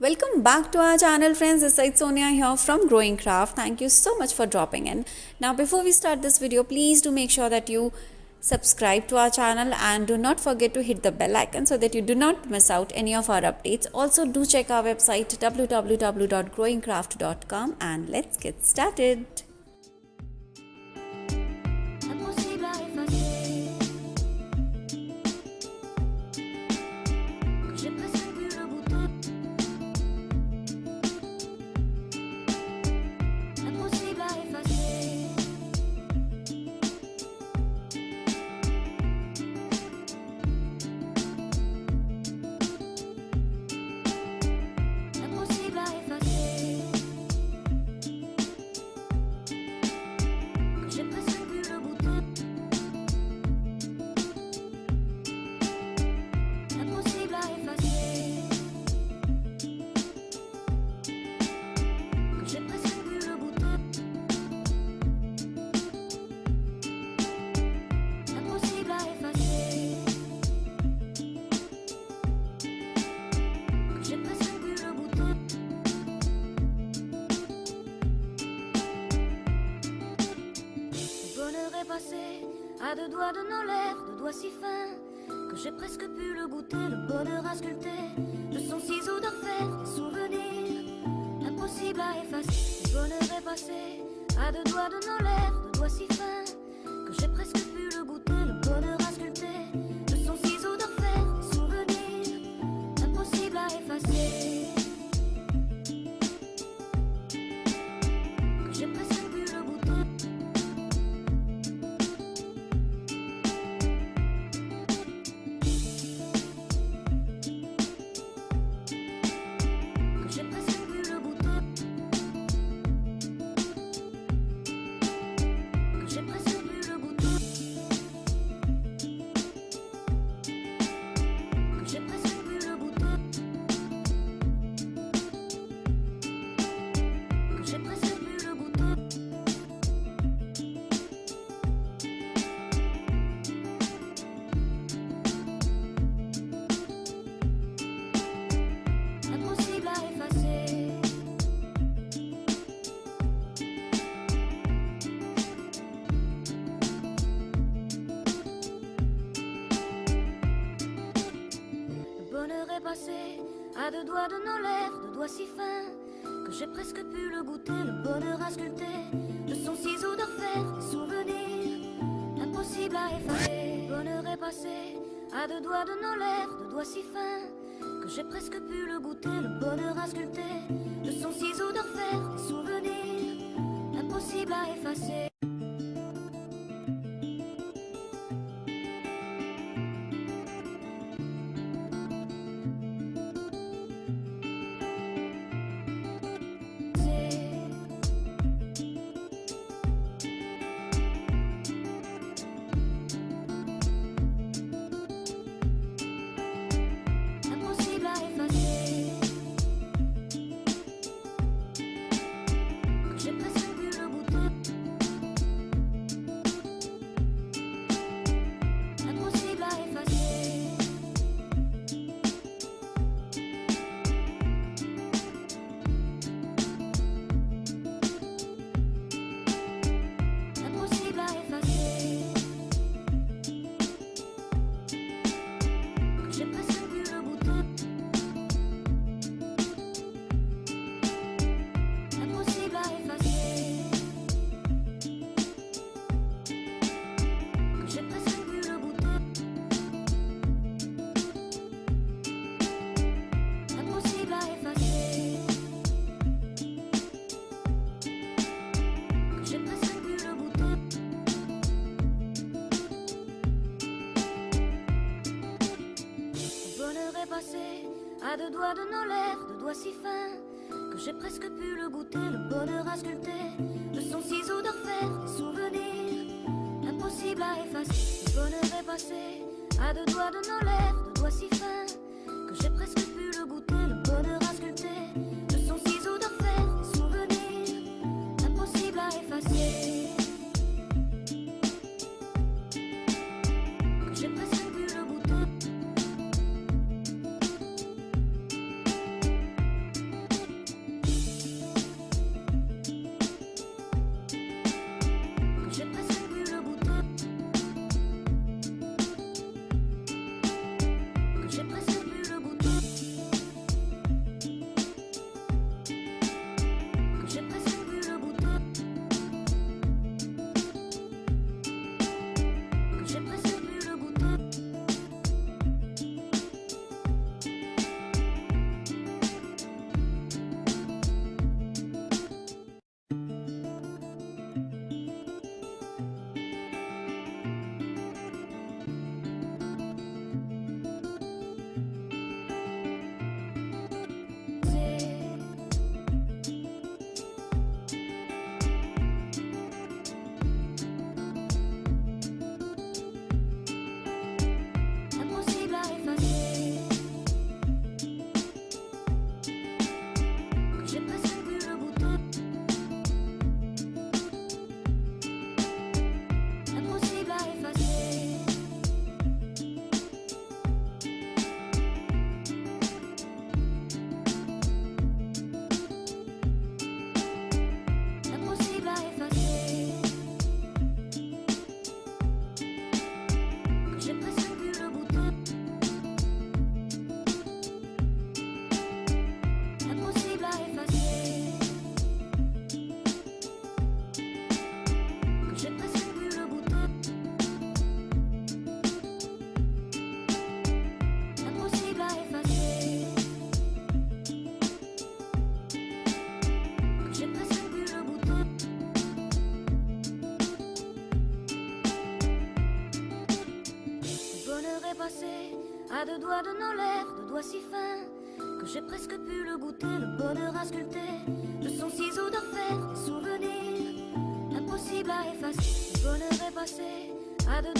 Welcome back to our channel, friends. This is Sonia here from Growing Craft. Thank you so much for dropping in. Now, before we start this video, please do make sure that you subscribe to our channel and do not forget to hit the bell icon so that you do not miss out any of our updates. Also, do check our website www.growingcraft.com and let's get started. À deux doigts de nos lèvres, deux doigts si fins que j'ai presque pu le goûter, le bonheur à sculpter de son ciseau d'orfèvre, des souvenirs impossibles à effacer. Le bonheur est passé à deux doigts de nos lèvres, deux doigts si fins que j'ai presque pu le goûter, le bonheur à sculpter de son ciseau d'orfèvre, des souvenirs impossibles à effacer. Que j'ai presque pu le goûter. Passé à deux doigts de nos lèvres, deux doigts si fins que j'ai presque pu le goûter, le bonheur à sculpter de son ciseau d'orfèvre, des souvenirs impossibles à effacer. Le bonheur est passé à deux doigts de nos lèvres, deux doigts si fins que j'ai presque pu le goûter, le bonheur à sculpter de son ciseau d'orfèvre, des souvenirs impossibles à effacer. À deux doigts de nos lèvres, deux doigts si fins que j'ai presque pu le goûter, le bonheur à sculpter de son ciseau d'orfèvre, des souvenirs impossibles à effacer. Le bonheur est passé à deux doigts de nos lèvres, deux doigts si fins que j'ai presque pu le goûter, le bonheur à sculpter de son ciseau d'orfèvre, des souvenirs impossibles à effacer. Que j'ai presque pu le goûter. à deux doigts de nos lèvres, deux doigts si fins que j'ai presque pu le goûter, le bonheur à sculpter de son ciseau d'orfèvre, des souvenirs impossibles à effacer. Le bonheur est passé à deux